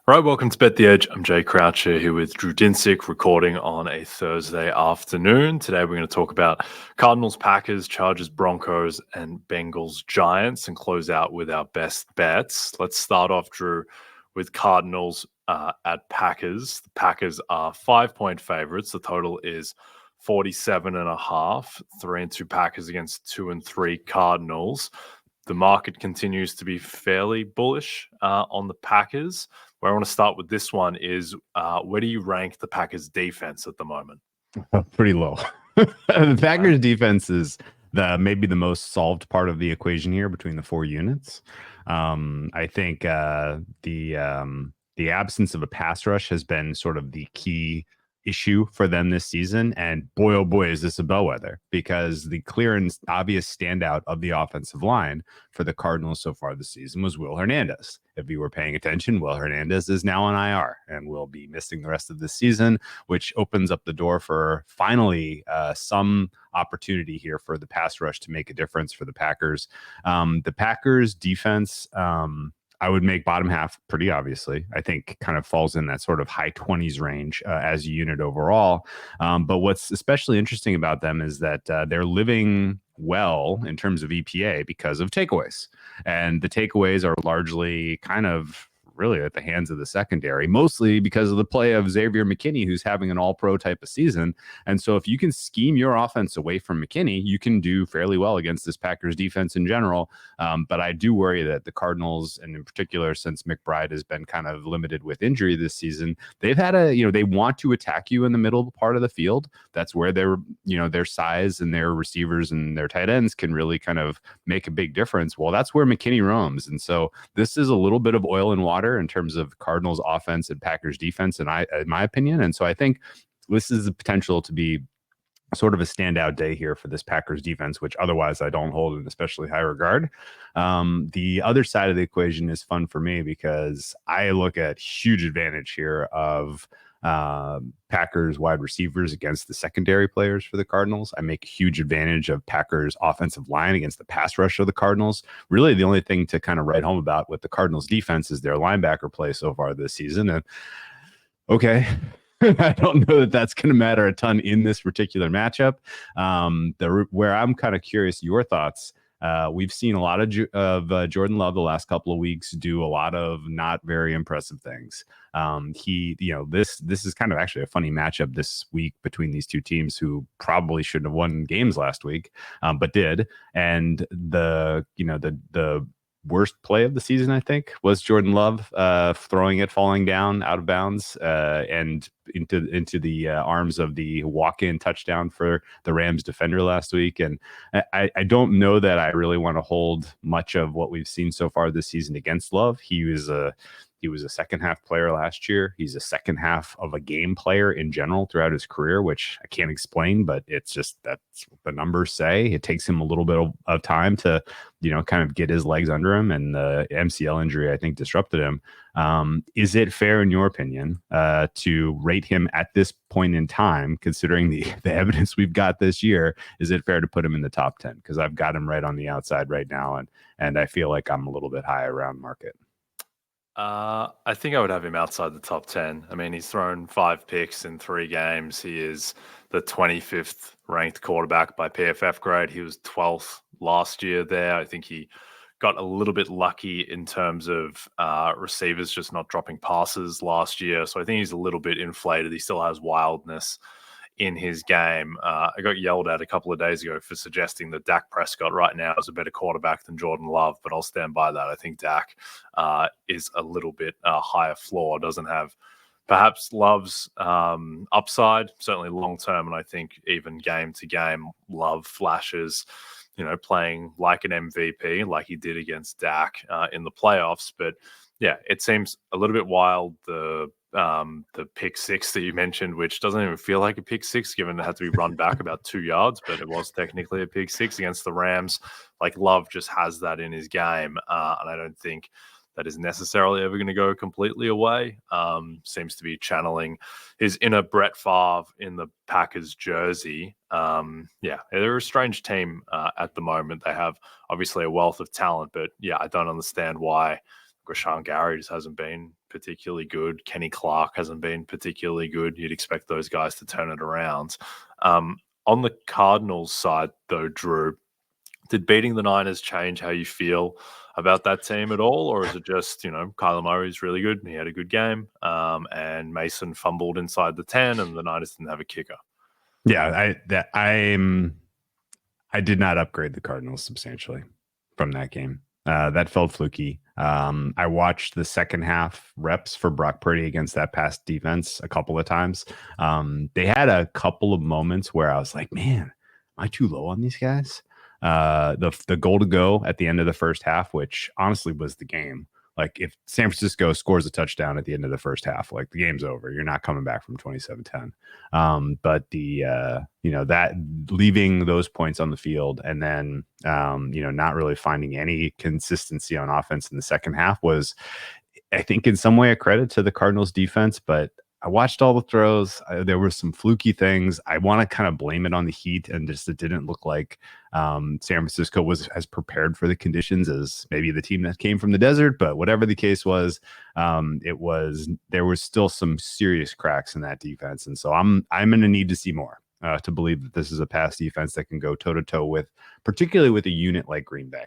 All right, welcome to Bet the Edge. I'm Jay Croucher here with Drew Dinsick, recording on a Thursday afternoon. Today we're going to talk about Cardinals-Packers, Chargers-Broncos, and Bengals-Giants, and close out with our best bets. Let's start off, Drew, with Cardinals at Packers. The Packers are 5-point favorites. The total is 47.5. 3-2 Packers against 2-3 Cardinals. The market continues to be fairly bullish on the Packers. Where I want to start with this one is where do you rank the Packers defense at the moment? Pretty low. The Packers defense is maybe the most solved part of the equation here between the four units. I think the absence of a pass rush has been sort of the key issue for them this season. And boy, oh boy, is this a bellwether, because the clear and obvious standout of the offensive line for the Cardinals so far this season was Will Hernandez. If you were paying attention, Will Hernandez is now on IR and will be missing the rest of the season, which opens up the door for finally some opportunity here for the pass rush to make a difference for the Packers. The Packers defense, I would make bottom half pretty obviously. I think kind of falls in that sort of high 20s range as a unit overall. But what's especially interesting about them is that they're living well in terms of EPA because of takeaways. And the takeaways are largely kind of really at the hands of the secondary, mostly because of the play of Xavier McKinney, who's having an all-pro type of season. And so if you can scheme your offense away from McKinney, you can do fairly well against this Packers defense in general. But I do worry that the Cardinals, and in particular, since McBride has been kind of limited with injury this season, they've had they want to attack you in the middle part of the field. That's where their size and their receivers and their tight ends can really kind of make a big difference. Well, that's where McKinney roams. And so this is a little bit of oil and water in terms of Cardinals offense and Packers defense, in my opinion. And so I think this is the potential to be sort of a standout day here for this Packers defense, which otherwise I don't hold in especially high regard. The other side of the equation is fun for me because I look at huge advantage here of Packers wide receivers against the secondary players for the Cardinals. I make a huge advantage of Packers offensive line against the pass rush of the Cardinals. Really, the only thing to kind of write home about with the Cardinals defense is their linebacker play so far this season. And okay, I don't know that that's going to matter a ton in this particular matchup. Where I'm kind of curious your thoughts. We've seen a lot of Jordan Love the last couple of weeks do a lot of not very impressive things. This is kind of actually a funny matchup this week between these two teams who probably shouldn't have won games last week, but did. And the worst play of the season, I think, was Jordan Love throwing it, falling down out of bounds and into the arms of the walk-in touchdown for the Rams defender last week. And I don't know that I really want to hold much of what we've seen so far this season against Love. He was a second half player last year. He's a second half of a game player in general throughout his career, which I can't explain, but it's just that's what the numbers say. It takes him a little bit of time to, kind of get his legs under him, and the MCL injury, I think, disrupted him. Is it fair, in your opinion, to rate him at this point in time, considering the evidence we've got this year? Is it fair to put him in the top 10? Because I've got him right on the outside right now, and I feel like I'm a little bit high around market. I think I would have him outside the top 10. I mean, he's thrown 5 picks in 3 games. He is the 25th ranked quarterback by PFF grade. He was 12th last year there. I think he got a little bit lucky in terms of receivers just not dropping passes last year. So I think he's a little bit inflated. He still has wildness in his game. I got yelled at a couple of days ago for suggesting that Dak Prescott right now is a better quarterback than Jordan Love, but I'll stand by that. I think Dak is a little bit higher floor, doesn't have perhaps Love's upside, certainly long term, and I think even game to game, Love flashes, playing like an MVP, like he did against Dak in the playoffs. But yeah, it seems a little bit wild, the pick six that you mentioned, which doesn't even feel like a pick six, given it had to be run back about 2 yards, but it was technically a pick six against the Rams. Like, Love just has that in his game, and I don't think that is necessarily ever going to go completely away. Seems to be channeling his inner Brett Favre in the Packers jersey. Yeah, they're a strange team at the moment. They have obviously a wealth of talent, but yeah, I don't understand why Rashawn Gary just hasn't been particularly good. Kenny Clark hasn't been particularly good. You'd expect those guys to turn it around. On the Cardinals side, though, Drew, did beating the Niners change how you feel about that team at all? Or is it just, Kyler Murray's really good and he had a good game, and Mason fumbled inside the 10 and the Niners didn't have a kicker? Yeah, I did not upgrade the Cardinals substantially from that game. That felt fluky. I watched the second half reps for Brock Purdy against that pass defense a couple of times. They had a couple of moments where I was like, man, am I too low on these guys? The goal to go at the end of the first half, which honestly was the game. Like, if San Francisco scores a touchdown at the end of the first half, like, the game's over. You're not coming back from 27-10. But that leaving those points on the field and then, not really finding any consistency on offense in the second half was, I think, in some way a credit to the Cardinals defense. But I watched all the throws. There were some fluky things. I want to kind of blame it on the heat, and just it didn't look like San Francisco was as prepared for the conditions as maybe the team that came from the desert. But whatever the case was, there was still some serious cracks in that defense, and so I'm going to need to see more to believe that this is a pass defense that can go toe to toe with, particularly with a unit like Green Bay.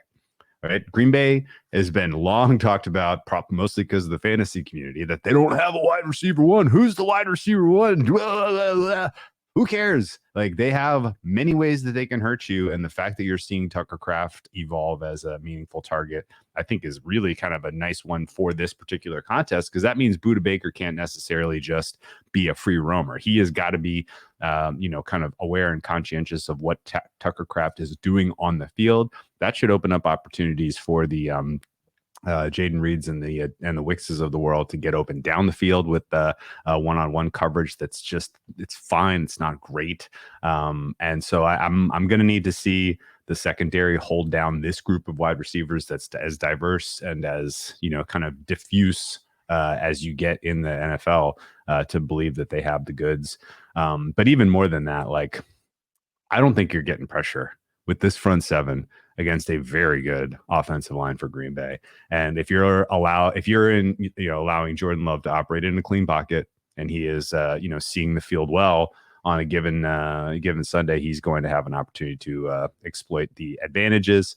Right. Green Bay has been long talked about, mostly because of the fantasy community, that they don't have a wide receiver one. Who's the wide receiver one? Blah, blah, blah. Who cares? Like, they have many ways that they can hurt you. And the fact that you're seeing Tucker Kraft evolve as a meaningful target, I think, is really kind of a nice one for this particular contest, because that means Budda Baker can't necessarily just be a free roamer. He has got to be, kind of aware and conscientious of what Tucker Kraft is doing on the field. That should open up opportunities for the Jaden Reeds and the Wickses of the world to get open down the field with the one-on-one coverage. It's fine. It's not great. And so I'm going to need to see the secondary hold down this group of wide receivers that's as diverse and as, kind of diffuse as you get in the NFL to believe that they have the goods. But even more than that, like, I don't think you're getting pressure with this front seven against a very good offensive line for Green Bay. And if you're allowing Jordan Love to operate in a clean pocket, and he is, seeing the field well on a given Sunday, he's going to have an opportunity to exploit the advantages.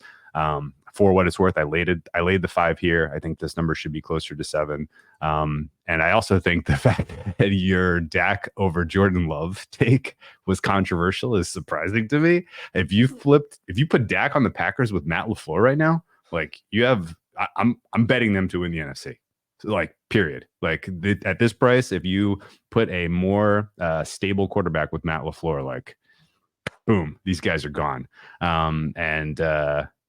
For what it's worth, I laid the 5 here. I think this number should be closer to 7. And I also think the fact that your Dak over Jordan Love take was controversial is surprising to me. If you put Dak on the Packers with Matt LaFleur right now, like, I'm betting them to win the NFC. Like, period. Like, at this price, if you put a more stable quarterback with Matt LaFleur, like, boom, these guys are gone.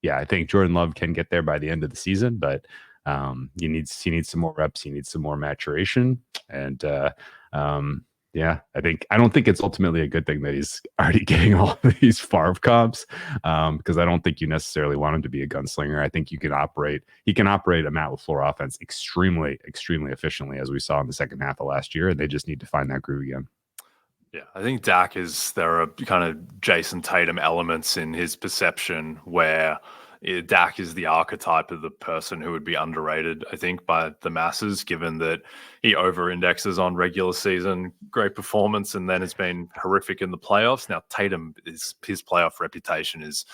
Yeah, I think Jordan Love can get there by the end of the season, but he needs some more reps. He needs some more maturation. And I don't think it's ultimately a good thing that he's already getting all of these Favre comps, because I don't think you necessarily want him to be a gunslinger. I think he can operate a Matt LaFleur offense extremely, extremely efficiently, as we saw in the second half of last year, and they just need to find that groove again. Yeah, I think there are kind of Jason Tatum elements in his perception where Dak is the archetype of the person who would be underrated, I think, by the masses, given that he over-indexes on regular season great performance and then has been horrific in the playoffs. Now, his playoff reputation is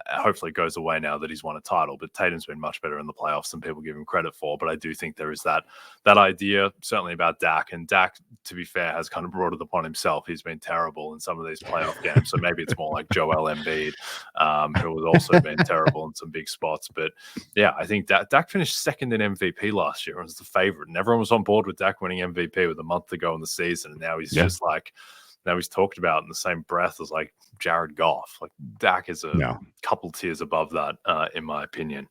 hopefully it goes away now that he's won a title, but Tatum's been much better in the playoffs than people give him credit for. But I do think there is that idea certainly about Dak, and Dak, to be fair, has kind of brought it upon himself. He's been terrible in some of these playoff games, so maybe it's more like Joel Embiid, who has also been terrible in some big spots. But yeah, I think Dak finished second in MVP last year and was the favorite, and everyone was on board with Dak winning MVP with a month to go in the season, and now he's just like, now he's talked about in the same breath as like Jared Goff. Like, Dak is a couple tiers above that, in my opinion.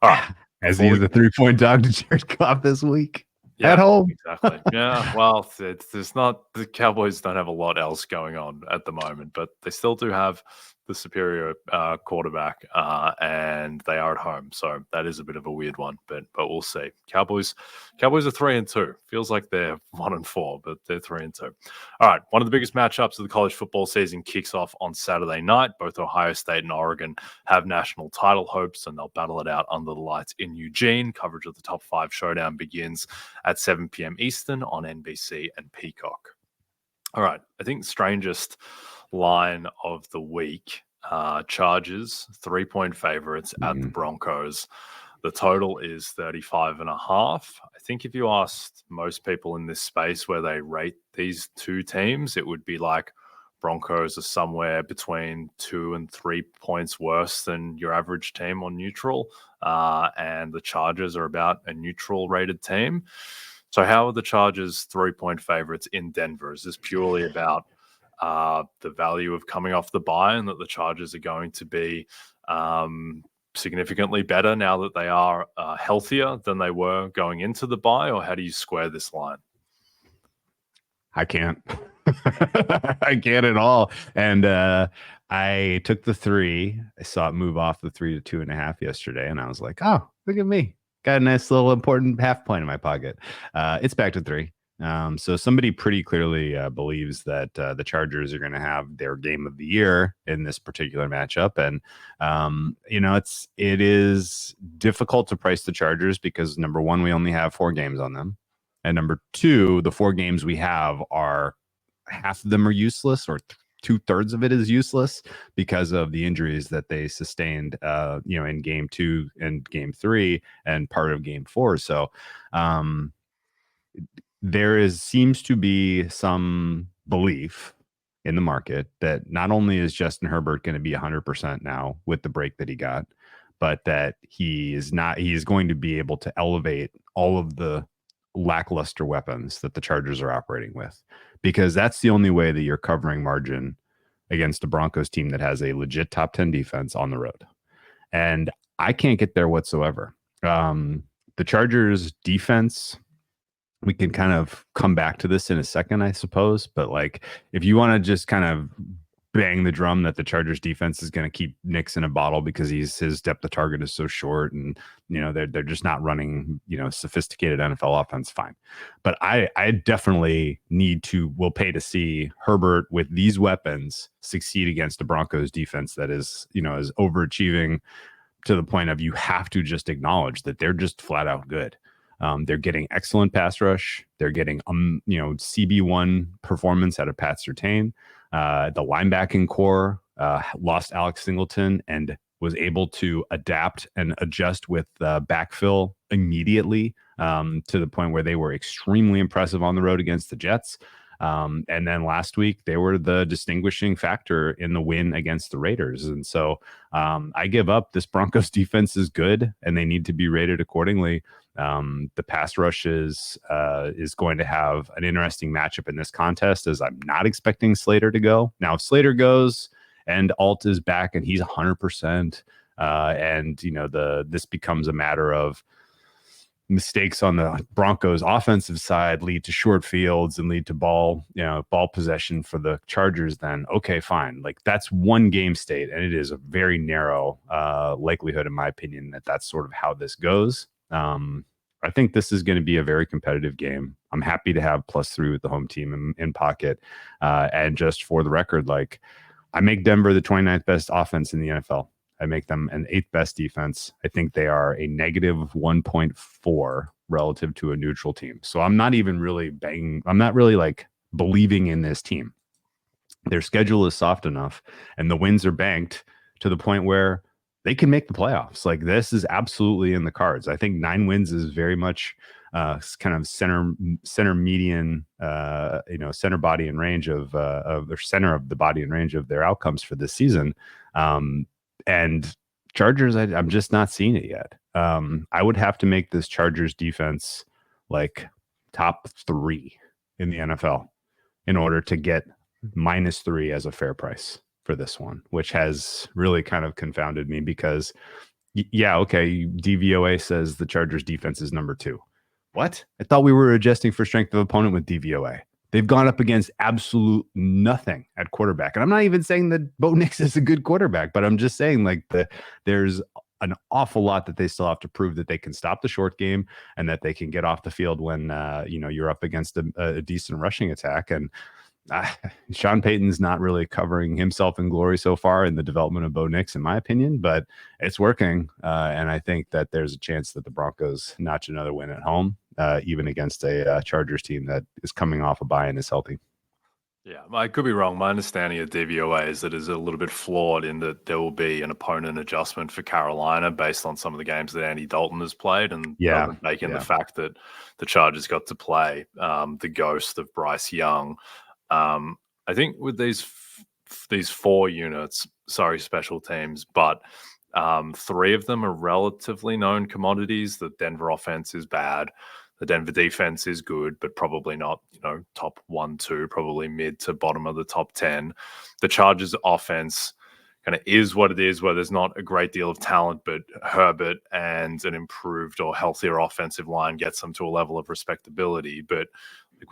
All right. As he is a 3-point dog to Jared Goff this week at home. Exactly. Yeah. Well, there's not, the Cowboys don't have a lot else going on at the moment, but they still do have the superior quarterback, and they are at home, so that is a bit of a weird one. But we'll see. Cowboys are 3-2. Feels like they're 1-4, but they're 3-2. All right, one of the biggest matchups of the college football season kicks off on Saturday night. Both Ohio State and Oregon have national title hopes, and they'll battle it out under the lights in Eugene. Coverage of the top 5 showdown begins at 7 p.m. Eastern on NBC and Peacock. All right, I think strangest line of the week, Chargers 3-point favorites at the Broncos. The total is 35.5. I think if you asked most people in this space where they rate these two teams, it would be like Broncos are somewhere between 2 and 3 points worse than your average team on neutral, and the Chargers are about a neutral rated team. So how are the Chargers 3-point favorites in Denver? Is this purely about the value of coming off the bye and that the Chargers are going to be significantly better now that they are healthier than they were going into the bye? Or how do you square this line? I can't. I can't at all. And I took the 3. I saw it move off the 3 to 2.5 yesterday, and I was like, oh, look at me. Got a nice little important half point in my pocket. It's back to 3. So somebody pretty clearly believes that the Chargers are going to have their game of the year in this particular matchup. And, it is difficult to price the Chargers because, number one, we only have 4 games on them. And number 2, the 4 games we have are half of them are useless, or 2/3 of it is useless because of the injuries that they sustained, in game 2 and game 3 and part of game 4. So there seems to be some belief in the market that not only is Justin Herbert going to be 100% now with the break that he got, but that he is going to be able to elevate all of the lackluster weapons that the Chargers are operating with, because that's the only way that you're covering margin against a Broncos team that has a legit top 10 defense on the road. And I can't get there whatsoever. The Chargers defense, we can kind of come back to this in a second, I suppose. But like, if you want to just kind of bang the drum that the Chargers defense is going to keep Nicks in a bottle because his depth of target is so short, and they're just not running sophisticated NFL offense, fine. But I definitely will pay to see Herbert with these weapons succeed against the Broncos defense that is is overachieving to the point of you have to just acknowledge that they're just flat out good. They're getting excellent pass rush. They're getting CB1 performance out of Pat Surtain. The linebacking core lost Alex Singleton and was able to adapt and adjust with backfill immediately, to the point where they were extremely impressive on the road against the Jets. And then last week, they were the distinguishing factor in the win against the Raiders. And so I give up. This Broncos defense is good, and they need to be rated accordingly. The pass rush is going to have an interesting matchup in this contest, as I'm not expecting Slater to go. Now, if Slater goes and Alt is back and he's 100%, and this becomes a matter of mistakes on the Broncos offensive side lead to short fields and lead to ball possession for the Chargers, then okay, fine. Like, that's one game state, and it is a very narrow likelihood, in my opinion, that that's sort of how this goes. I think this is going to be a very competitive game. I'm happy to have +3 with the home team in pocket. And just for the record, like, I make Denver the 29th best offense in the NFL. I make them an 8th best defense. I think they are a -1.4 relative to a neutral team. So I'm not even really I'm not really like believing in this team. Their schedule is soft enough and the wins are banked to the point where they can make the playoffs. Like, this is absolutely in the cards. I think 9 wins is very much kind of center median, center body and range of their center of the body and range of their outcomes for this season. And Chargers, I'm just not seeing it yet. I would have to make this Chargers defense like top 3 in the NFL in order to get -3 as a fair price for this one, which has really kind of confounded me because, okay, DVOA says the Chargers defense is number 2. What? I thought we were adjusting for strength of opponent with DVOA. They've gone up against absolute nothing at quarterback. And I'm not even saying that Bo Nix is a good quarterback, but I'm just saying like there's an awful lot that they still have to prove that they can stop the short game and that they can get off the field when you're up against a decent rushing attack. And Sean Payton's not really covering himself in glory so far in the development of Bo Nix, in my opinion, but it's working. And I think that there's a chance that the Broncos notch another win at home, even against a Chargers team that is coming off a bye and is healthy. Yeah, I could be wrong. My understanding of DVOA is that it's a little bit flawed in that there will be an opponent adjustment for Carolina based on some of the games that Andy Dalton has played, and doesn't take in the fact that the Chargers got to play the ghost of Bryce Young. I think with these 4 units, special teams, but 3 of them are relatively known commodities. The Denver offense is bad. The Denver defense is good, but probably not, top 1, 2, probably mid to bottom of the top 10. The Chargers offense kind of is what it is, where there's not a great deal of talent, but Herbert and an improved or healthier offensive line gets them to a level of respectability. But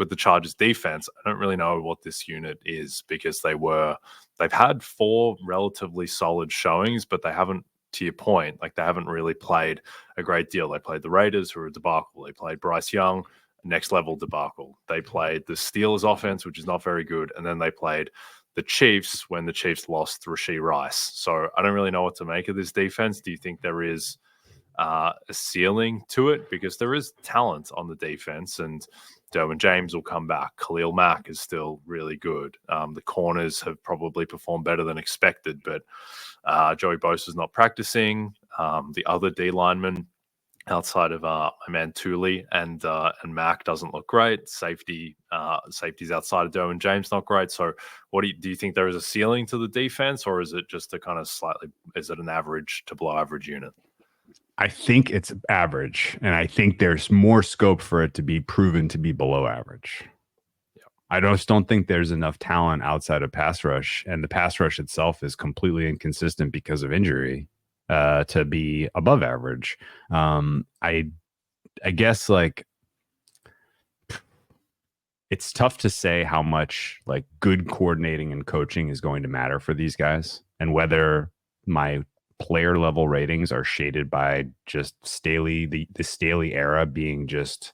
with the Chargers defense, I don't really know what this unit is, because they've had 4 relatively solid showings, but they haven't, to your point, like they haven't really played a great deal. They played the Raiders, who are a debacle. They played Bryce Young, next level debacle. They played the Steelers offense, which is not very good. And then they played the Chiefs when the Chiefs lost to Rashee Rice. So I don't really know what to make of this defense. Do you think there is a ceiling to it? Because there is talent on the defense, and Derwin James will come back. Khalil Mack is still really good. The corners have probably performed better than expected, but Joey Bosa's not practicing. The other D lineman outside of my man Thule and Mack doesn't look great. Safeties outside of Derwin James not great. So do you think there is a ceiling to the defense, or is it just a kind of is it an average to below average unit? I think it's average, and I think there's more scope for it to be proven to be below average. Yeah. I just don't think there's enough talent outside of pass rush, and the pass rush itself is completely inconsistent because of injury to be above average. I guess like it's tough to say how much like good coordinating and coaching is going to matter for these guys, and whether my player level ratings are shaded by just Staley, the Staley era being just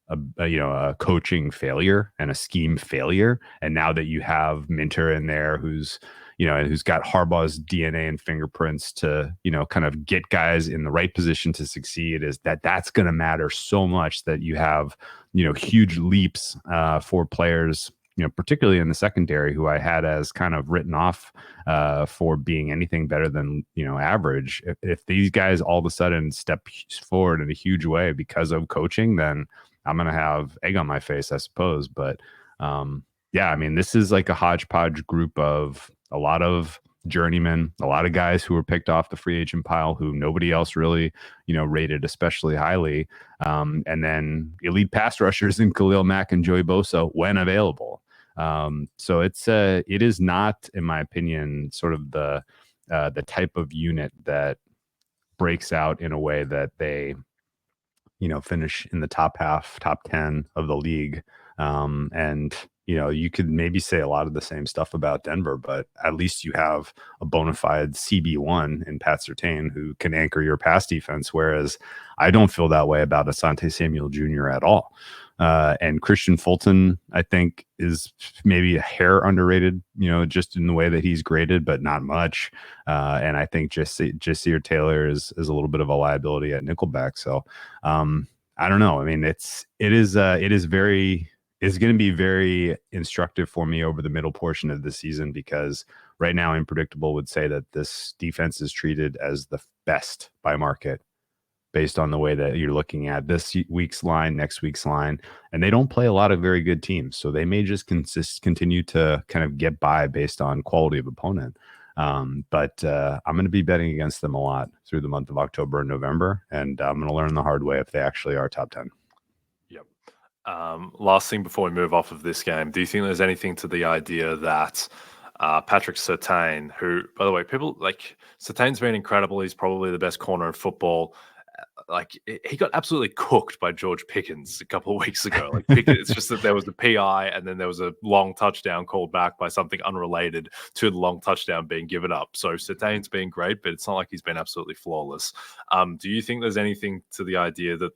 a coaching failure and a scheme failure. And now that you have Minter in there, who's got Harbaugh's DNA and fingerprints to, kind of get guys in the right position to succeed, is that's going to matter so much, that you have, huge leaps for players, particularly in the secondary, who I had as kind of written off for being anything better than, average. If these guys all of a sudden step forward in a huge way because of coaching, then I'm going to have egg on my face, I suppose. But yeah, I mean, this is like a hodgepodge group of a lot of journeymen, a lot of guys who were picked off the free agent pile who nobody else really, rated especially highly. And then elite pass rushers in Khalil Mack and Joey Bosa when available. So it is not, in my opinion, sort of the type of unit that breaks out in a way that they, finish in the top 10 of the league. And, you could maybe say a lot of the same stuff about Denver, but at least you have a bona fide CB1 in Pat Surtain who can anchor your pass defense. Whereas I don't feel that way about Asante Samuel Jr. at all. And Christian Fulton, I think, is maybe a hair underrated, just in the way that he's graded, but not much. And I think Jasir Taylor is a little bit of a liability at nickelback. So I don't know. I mean, it's going to be very instructive for me over the middle portion of the season, because right now Unpredictable would say that this defense is treated as the best by market, based on the way that you're looking at this week's line, next week's line, and they don't play a lot of very good teams. So they may just continue to kind of get by based on quality of opponent. But I'm going to be betting against them a lot through the month of October and November, and I'm going to learn the hard way if they actually are top 10. Yep. Last thing before we move off of this game, do you think there's anything to the idea that Patrick Surtain, who, by the way, people like Surtain's been incredible. He's probably the best corner in football. he got absolutely cooked by George Pickens a couple of weeks ago. Like Pickens, it's just that there was the PI and then there was a long touchdown called back by something unrelated to the long touchdown being given up. So Surtain's been great, but it's not like he's been absolutely flawless. Do you think there's anything to the idea that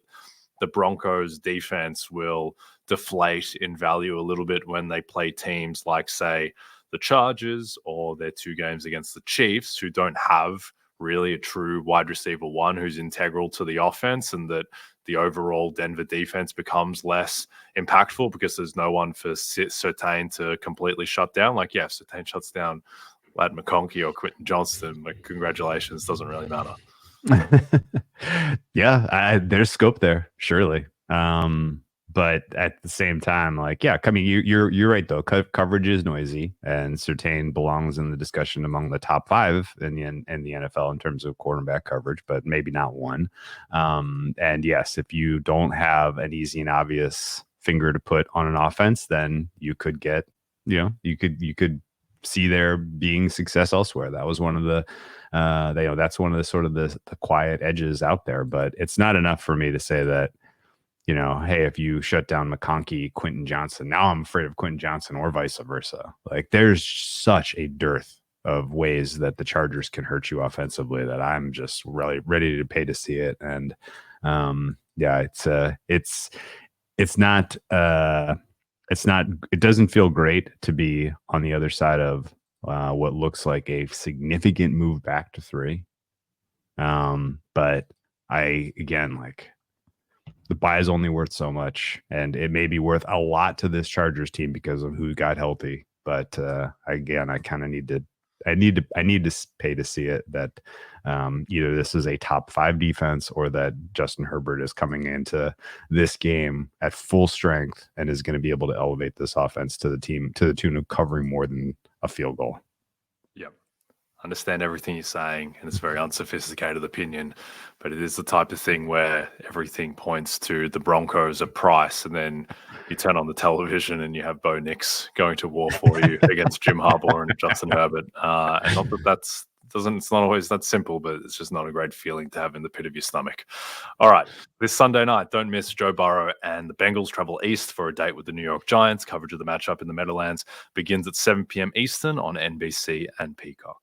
the Broncos defense will deflate in value a little bit when they play teams like, say, the Chargers or their 2 games against the Chiefs, who don't have really a true wide receiver one who's integral to the offense, and that the overall Denver defense becomes less impactful because there's no one for Surtain to completely shut down? Like, yeah, if Surtain shuts down Lad McConkey or Quentin Johnston, like, congratulations, doesn't really matter. Yeah, there's scope there, surely. But at the same time, like, yeah, I mean, you're right though. Coverage is noisy, and Surtain belongs in the discussion among the top 5 in the NFL in terms of quarterback coverage, but maybe not one. And yes, if you don't have an easy and obvious finger to put on an offense, then you could get, you could see there being success elsewhere. That was one of the, that's one of the sort of the quiet edges out there. But it's not enough for me to say that, hey, if you shut down McConkey, Quentin Johnson, now I'm afraid of Quentin Johnson, or vice versa. Like, there's such a dearth of ways that the Chargers can hurt you offensively that I'm just really ready to pay to see it. And yeah, it's not, it doesn't feel great to be on the other side of what looks like a significant move back to 3. But the buy is only worth so much, and it may be worth a lot to this Chargers team because of who got healthy. But I kind of need to pay to see it, that either this is a top 5 defense, or that Justin Herbert is coming into this game at full strength and is going to be able to elevate this offense to the tune of covering more than a field goal. Yep. Understand everything you're saying, and it's a very unsophisticated opinion, but it is the type of thing where everything points to the Broncos at price, and then you turn on the television and you have Bo Nix going to war for you against Jim Harbaugh and Justin Herbert. And not that it's not always that simple, but it's just not a great feeling to have in the pit of your stomach. All right, this Sunday night, don't miss Joe Burrow and the Bengals travel east for a date with the New York Giants. Coverage of the matchup in the Meadowlands begins at 7 p.m. Eastern on NBC and Peacock.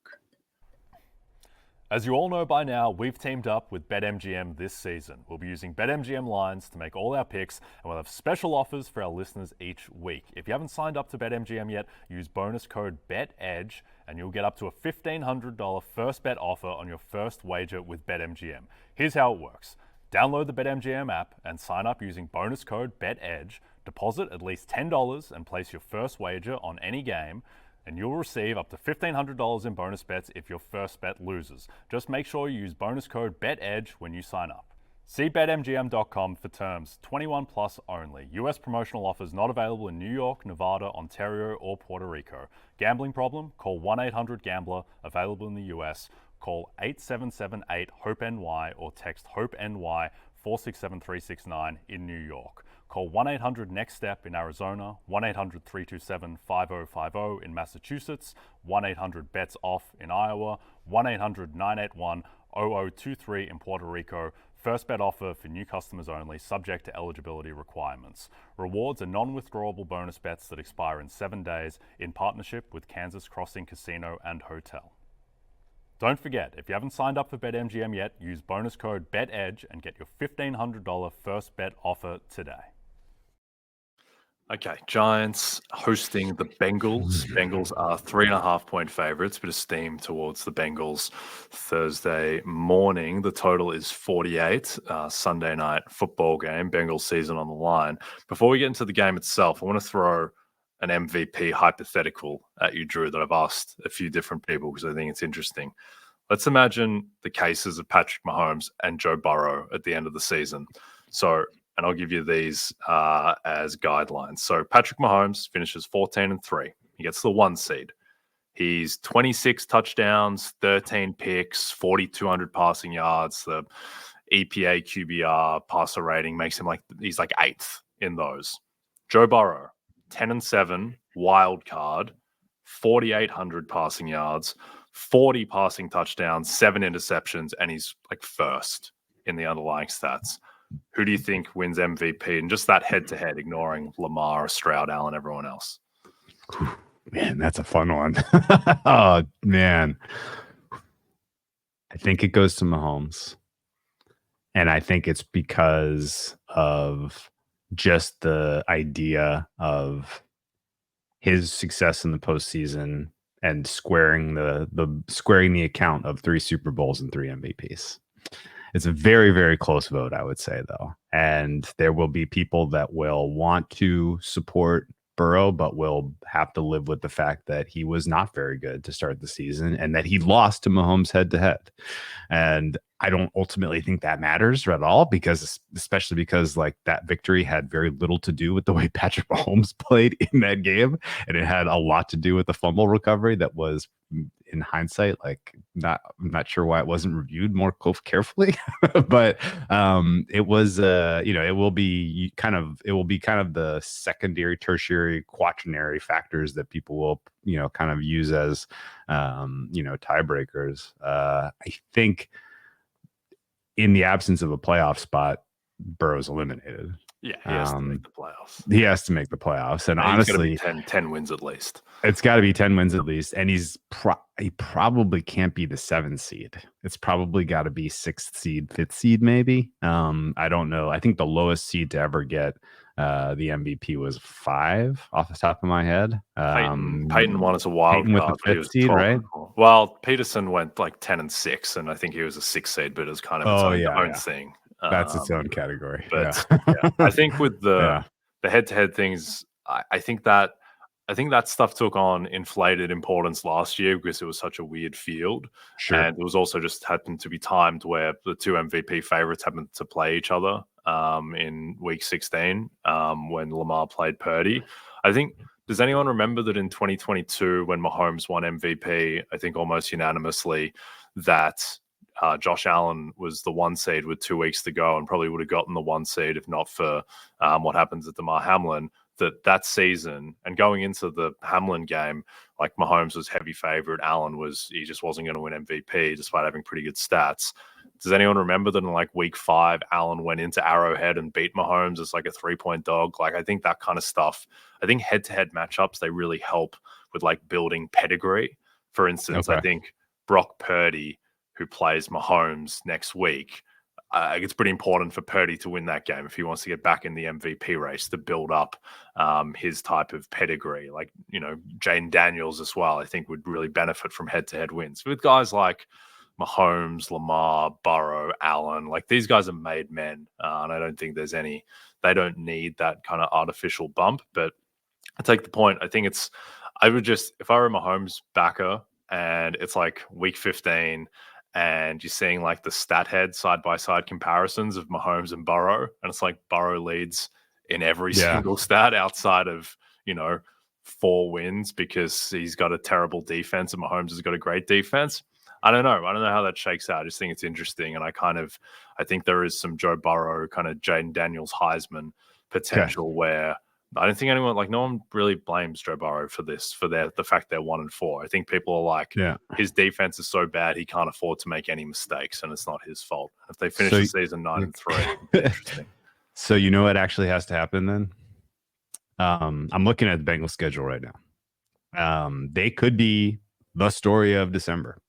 As you all know by now, we've teamed up with BetMGM this season. We'll be using BetMGM lines to make all our picks, and we'll have special offers for our listeners each week. If you haven't signed up to BetMGM yet, use bonus code BETEDGE, and you'll get up to a $1,500 first bet offer on your first wager with BetMGM. Here's how it works. Download the BetMGM app and sign up using bonus code BETEDGE. Deposit at least $10 and place your first wager on any game, and you'll receive up to $1,500 in bonus bets if your first bet loses. Just make sure you use bonus code BETEDGE when you sign up. See BetMGM.com for terms. 21 plus only. U.S. promotional offers not available in New York, Nevada, Ontario, or Puerto Rico. Gambling problem? Call 1-800-GAMBLER. Available in the U.S. Call 877-8-HOPE-NY or text HOPE-NY 467369 in New York. Call 1-800-NEXT-STEP in Arizona, 1-800-327-5050 in Massachusetts, 1-800-BETS-OFF in Iowa, 1-800-981-0023 in Puerto Rico. First bet offer for new customers only, subject to eligibility requirements. Rewards are non-withdrawable bonus bets that expire in 7 days in partnership with Kansas Crossing Casino and Hotel. Don't forget, if you haven't signed up for BetMGM yet, use bonus code BETEDGE and get your $1,500 first bet offer today. Okay, Giants hosting the Bengals. Bengals are 3.5-point favorites, but a steam towards the Bengals Thursday morning. The total is 48. Sunday night football game, Bengals season on the line. Before we get into the game itself, I want to throw an MVP hypothetical at you, Drew, that I've asked a few different people because I think it's interesting. Let's imagine the cases of Patrick Mahomes and Joe Burrow at the end of the season. And I'll give you these as guidelines. So Patrick Mahomes finishes 14-3. He gets the 1 seed. He's 26 touchdowns, 13 picks, 4,200 passing yards. The EPA QBR passer rating makes him he's 8th in those. Joe Burrow, 10-7, wild card, 4,800 passing yards, 40 passing touchdowns, 7 interceptions, and he's first in the underlying stats. Who do you think wins MVP? And just that head-to-head, ignoring Lamar, Stroud, Allen, everyone else. Man, that's a fun one. Oh, man. I think it goes to Mahomes. And I think it's because of just the idea of his success in the postseason and squaring the account of 3 Super Bowls and 3 MVPs. It's a very, very close vote, I would say, though. And there will be people that will want to support Burrow, but will have to live with the fact that he was not very good to start the season and that he lost to Mahomes head to head. And I don't ultimately think that matters at all, because especially because like that victory had very little to do with the way Patrick Mahomes played in that game. And it had a lot to do with the fumble recovery that was, in hindsight, like I'm not sure why it wasn't reviewed more carefully, but it was it will be kind of the secondary, tertiary, quaternary factors that people will kind of use as tiebreakers. I think in the absence of a playoff spot, Burrow's eliminated. Yeah, he has to make the playoffs. He has to make the playoffs, and honestly, he's gotta be 10 wins at least. It's got to be 10 wins at least, and he probably can't be the 7th seed. It's probably got to be 6th seed, 5th seed, maybe. I don't know. I think the lowest seed to ever get the MVP was 5 off the top of my head. Peyton won as a wild Peyton card, with the 5th seed, right? Well, Peterson went like 10 and 6, and I think he was a 6th seed, but it was kind of its own thing. That's its own category. But I think with the head-to-head things, I think that stuff took on inflated importance last year because it was such a weird field. Sure. And it was also just happened to be timed where the 2 MVP favorites happened to play each other in week 16 when Lamar played Purdy. I think, does anyone remember that in 2022 when Mahomes won MVP, I think almost unanimously, that Josh Allen was the 1 seed with 2 weeks to go and probably would have gotten the 1 seed if not for what happens at Damar Hamlin. That season and going into the Hamlin game, like Mahomes was heavy favorite. Allen he just wasn't going to win MVP despite having pretty good stats. Does anyone remember that in like week 5, Allen went into Arrowhead and beat Mahomes as like a 3-point dog? Like, I think that kind of stuff, I think head-to-head matchups, they really help with like building pedigree. For instance, I think Brock Purdy, who plays Mahomes next week, it's pretty important for Purdy to win that game if he wants to get back in the MVP race, to build up his type of pedigree. Like, Jaden Daniels as well, I think would really benefit from head-to-head wins. With guys like Mahomes, Lamar, Burrow, Allen, like these guys are made men. And I don't think they don't need that kind of artificial bump. But I take the point. I think if I were a Mahomes backer and it's like week 15, and you're seeing like the stat head side-by-side comparisons of Mahomes and Burrow, and it's like Burrow leads in every single stat outside of 4 wins because he's got a terrible defense and Mahomes has got a great defense. I don't know how that shakes out. I just think it's interesting, and I think there is some Joe Burrow kind of Jaden Daniels Heisman potential where I don't think no one really blames Joe Burrow for this, for the fact they're 1-4. I think people are like, his defense is so bad he can't afford to make any mistakes, and it's not his fault. If they finish the season 9-3, interesting. So what actually has to happen then? I'm looking at the Bengals schedule right now. They could be the story of December.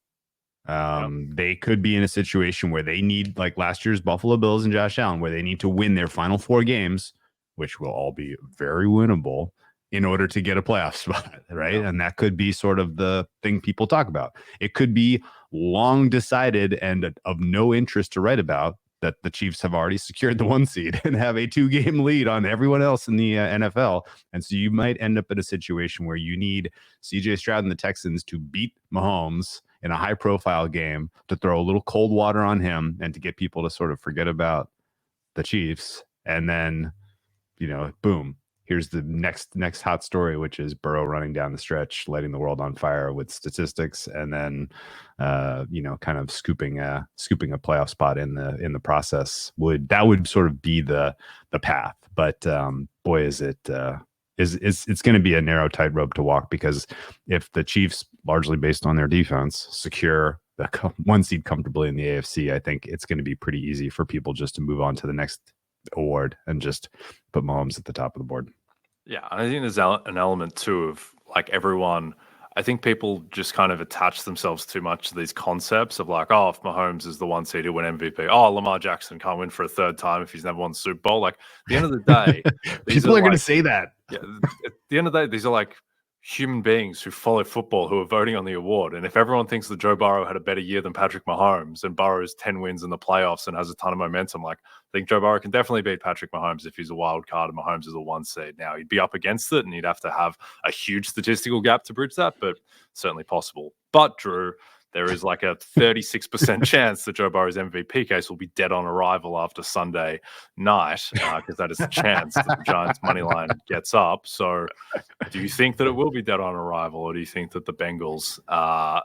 They could be in a situation where they need, like last year's Buffalo Bills and Josh Allen, where they need to win their final 4 games, which will all be very winnable, in order to get a playoff spot, right? Yeah. And that could be sort of the thing people talk about. It could be long decided and of no interest to write about that the Chiefs have already secured the 1 seed and have a 2-game lead on everyone else in the NFL. And so you might end up in a situation where you need CJ Stroud and the Texans to beat Mahomes in a high-profile game, to throw a little cold water on him and to get people to sort of forget about the Chiefs. And then boom, here's the next hot story, which is Burrow running down the stretch, lighting the world on fire with statistics, and then kind of scooping a playoff spot in the process. That would sort of be the path. But boy, is it it's going to be a narrow tightrope to walk, because if the Chiefs, largely based on their defense, secure the 1 seed comfortably in the AFC, I think it's going to be pretty easy for people just to move on to the next award and just put Mahomes at the top of the board. Yeah, I think there's an element too of like everyone. I think people just kind of attach themselves too much to these concepts of like, oh, if Mahomes is the 1 seed, he'll win MVP. Oh, Lamar Jackson can't win for a third time if he's never won the Super Bowl. Like, at the end of the day, people are going to say that. Yeah, at the end of the day, these are like human beings who follow football who are voting on the award. And if everyone thinks that Joe Burrow had a better year than Patrick Mahomes and Burrow's 10 wins in the playoffs and has a ton of momentum, like I think Joe Burrow can definitely beat Patrick Mahomes if he's a wild card and Mahomes is a 1 seed. Now, he'd be up against it and he'd have to have a huge statistical gap to bridge that, but certainly possible. But Drew, there is like a 36% chance that Joe Burrow's MVP case will be dead on arrival after Sunday night, because that is the chance that the Giants' money line gets up. So do you think that it will be dead on arrival, or do you think that the Bengals,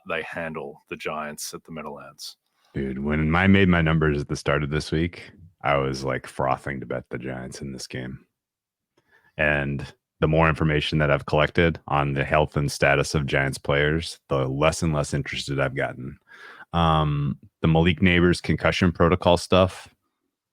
they handle the Giants at the Meadowlands? Dude, when I made my numbers at the start of this week, I was like frothing to bet the Giants in this game. And the more information that I've collected on the health and status of Giants players, the less and less interested I've gotten. The Malik Neighbors concussion protocol stuff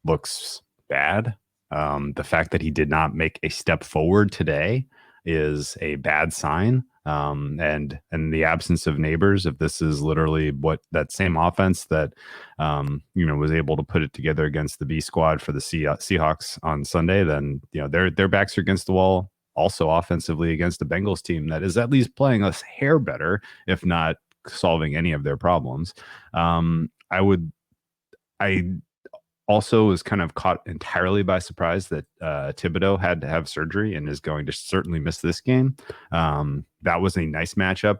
looks bad. The fact that he did not make a step forward today is a bad sign. And in the absence of Neighbors, if this is literally what that same offense that was able to put it together against the B squad for the Seahawks on Sunday, then their backs are against the wall. Also offensively against the Bengals team that is at least playing a hair better, if not solving any of their problems. I also was kind of caught entirely by surprise that Thibodeau had to have surgery and is going to certainly miss this game. That was a nice matchup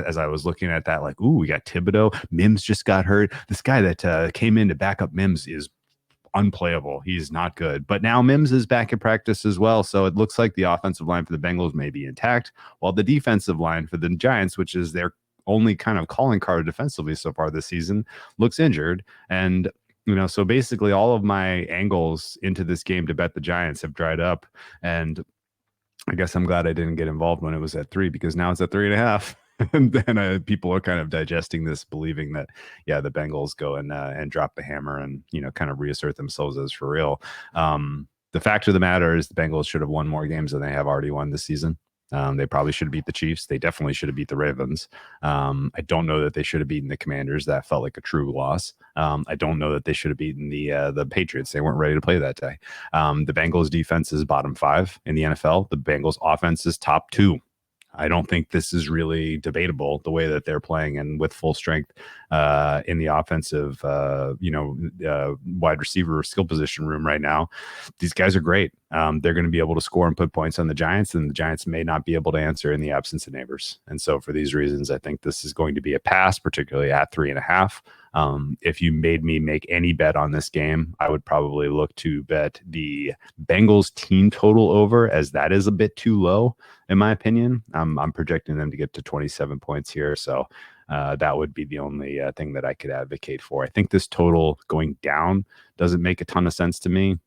as I was looking at that, like, ooh, we got Thibodeau. Mims just got hurt. This guy that came in to back up Mims is unplayable. He's not good. But now Mims is back in practice as well. So it looks like the offensive line for the Bengals may be intact, while the defensive line for the Giants, which is their only kind of calling card defensively so far this season, looks injured. And so basically all of my angles into this game to bet the Giants have dried up. And I guess I'm glad I didn't get involved when it was at 3, because now it's at 3.5. And then people are kind of digesting this, believing that, yeah, the Bengals go and drop the hammer and, kind of reassert themselves as for real. The fact of the matter is the Bengals should have won more games than they have already won this season. They probably should have beat the Chiefs. They definitely should have beat the Ravens. I don't know that they should have beaten the Commanders. That felt like a true loss. I don't know that they should have beaten the Patriots. They weren't ready to play that day. The Bengals defense is bottom 5 in the NFL. The Bengals offense is top 2. I don't think this is really debatable, the way that they're playing and with full strength in the offensive, wide receiver skill position room right now. These guys are great. They're going to be able to score and put points on the Giants, and the Giants may not be able to answer in the absence of Neighbors. And so for these reasons, I think this is going to be a pass, particularly at 3.5. If you made me make any bet on this game, I would probably look to bet the Bengals team total over, as that is a bit too low, in my opinion. I'm projecting them to get to 27 points here. So that would be the only thing that I could advocate for. I think this total going down doesn't make a ton of sense to me.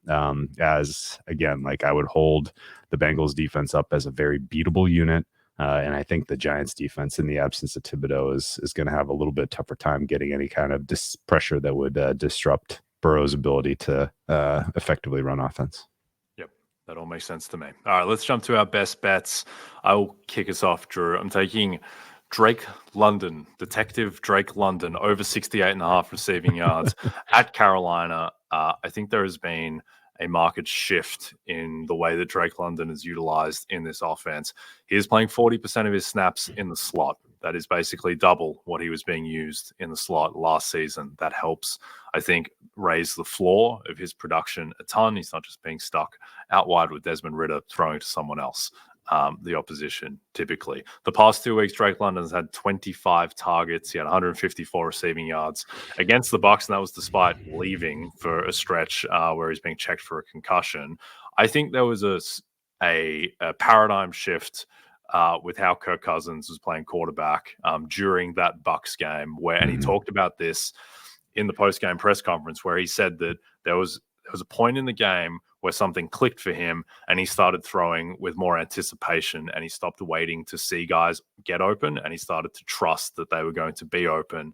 As again, like I would hold the Bengals defense up as a very beatable unit. And I think the Giants defense, in the absence of Thibodeau, is going to have a little bit tougher time getting any kind of pressure that would disrupt Burrow's ability to effectively run offense. Yep, that all makes sense to me. All right, let's jump to our best bets. I will kick us off, Drew. I'm taking Drake London, Detective Drake London, over 68.5 receiving yards at Carolina. I think there has been a market shift in the way that Drake London is utilized in this offense. He is playing 40% of his snaps in the slot. That is basically double what he was being used in the slot last season. That helps, I think, raise the floor of his production a ton. He's not just being stuck out wide with Desmond Ridder throwing to someone else, the opposition, typically. The past 2 weeks, Drake London's had 25 targets. He had 154 receiving yards against the Bucs, and that was despite leaving for a stretch where he's being checked for a concussion. I think there was a paradigm shift with how Kirk Cousins was playing quarterback during that Bucs game, and he talked about this in the post-game press conference, where he said that there was a point in the game where something clicked for him and he started throwing with more anticipation, and he stopped waiting to see guys get open, and he started to trust that they were going to be open,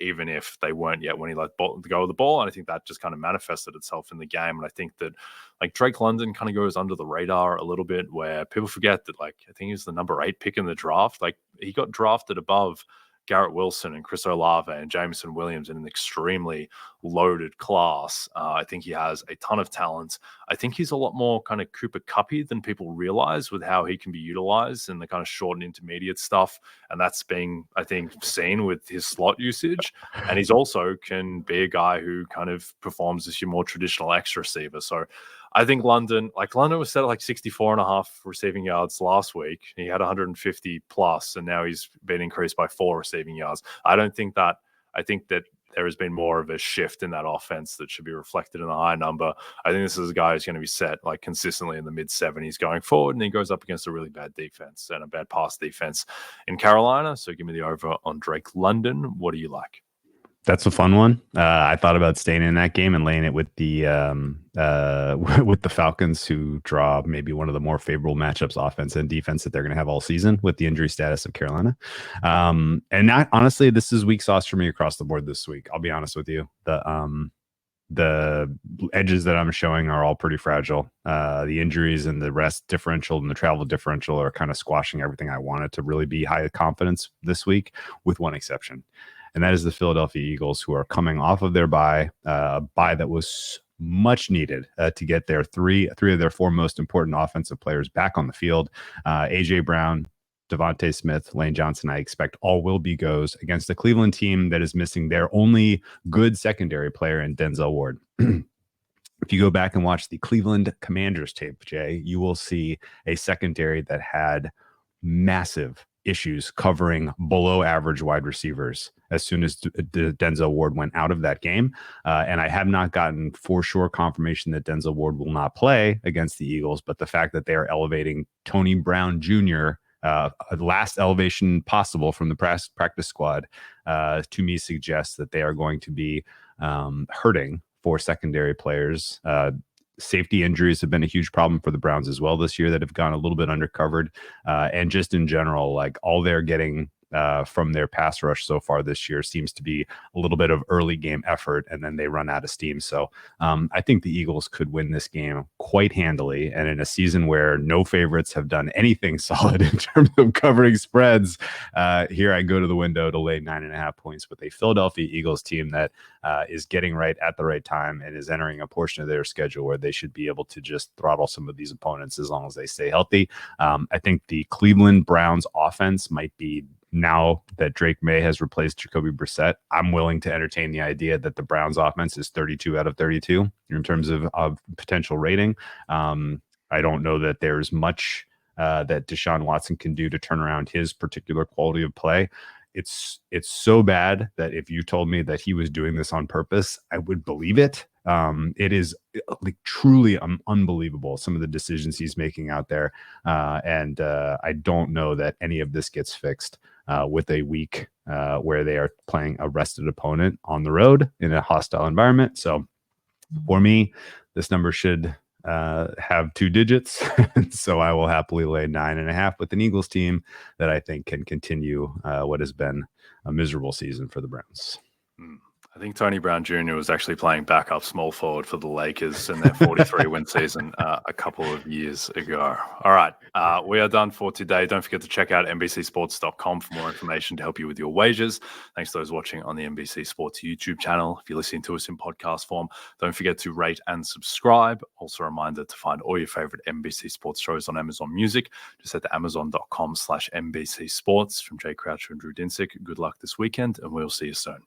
even if they weren't yet when he let go of the ball. And I think that just kind of manifested itself in the game. And I think that like Drake London kind of goes under the radar a little bit, where people forget that, like, I think he was the number 8 pick in the draft. Like, he got drafted above Garrett Wilson and Chris Olave and Jameson Williams in an extremely loaded class. I think he has a ton of talent. I think he's a lot more kind of Cooper Kuppy than people realize with how he can be utilized in the kind of short and intermediate stuff. And that's being, I think, seen with his slot usage. And he's also can be a guy who kind of performs as your more traditional X receiver. So I think London was set at like 64.5 receiving yards last week. He had 150 plus, and now he's been increased by 4 receiving yards. I think that there has been more of a shift in that offense that should be reflected in the high number. I think this is a guy who's going to be set like consistently in the mid 70s going forward, and he goes up against a really bad defense and a bad pass defense in Carolina. So give me the over on Drake London. What do you like? That's a fun one. I thought about staying in that game and laying it with the with the Falcons, who draw maybe one of the more favorable matchups, offense and defense, that they're going to have all season with the injury status of Carolina. And not honestly, this is weak sauce for me across the board this week. I'll be honest with you. The edges that I'm showing are all pretty fragile. The injuries and the rest differential and the travel differential are kind of squashing everything I wanted to really be high confidence this week, with one exception. And that is the Philadelphia Eagles, who are coming off of their bye, a bye that was much needed to get their three of their 4 most important offensive players back on the field. A.J. Brown, Devontae Smith, Lane Johnson, I expect all will be goes against a Cleveland team that is missing their only good secondary player in Denzel Ward. If you go back and watch the Cleveland Commanders tape, Jay, you will see a secondary that had massive issues covering below average wide receivers as soon as Denzel Ward went out of that game. And I have not gotten for sure confirmation that Denzel Ward will not play against the Eagles, but the fact that they are elevating Tony Brown Jr., last elevation possible from the practice squad, to me suggests that they are going to be hurting for secondary players. Safety injuries have been a huge problem for the Browns as well this year, that have gone a little bit undercovered. And just in general, like, all they're getting from their pass rush so far this year seems to be a little bit of early game effort, and then they run out of steam. So I think the Eagles could win this game quite handily. And in a season where no favorites have done anything solid in terms of covering spreads, here I go to the window to lay 9.5 points with a Philadelphia Eagles team that is getting right at the right time and is entering a portion of their schedule where they should be able to just throttle some of these opponents as long as they stay healthy. I think the Cleveland Browns offense might be, now that Drake May has replaced Jacoby Brissett, I'm willing to entertain the idea that the Browns offense is 32 out of 32 in terms of potential rating. I don't know that there's much that Deshaun Watson can do to turn around his particular quality of play. It's so bad that if you told me that he was doing this on purpose, I would believe it. It is like truly unbelievable, some of the decisions he's making out there. And I don't know that any of this gets fixed with a week where they are playing a rested opponent on the road in a hostile environment. So for me, this number should have 2 digits. So I will happily lay 9.5 with an Eagles team that I think can continue what has been a miserable season for the Browns. I think Tony Brown Jr. was actually playing backup small forward for the Lakers in their 43-win season a couple of years ago. All right, we are done for today. Don't forget to check out NBCSports.com for more information to help you with your wagers. Thanks to those watching on the NBC Sports YouTube channel. If you're listening to us in podcast form, don't forget to rate and subscribe. Also a reminder to find all your favorite NBC Sports shows on Amazon Music. Just head to amazon.com/NBC Sports. From Jay Croucher and Drew Dinsick, good luck this weekend, and we'll see you soon.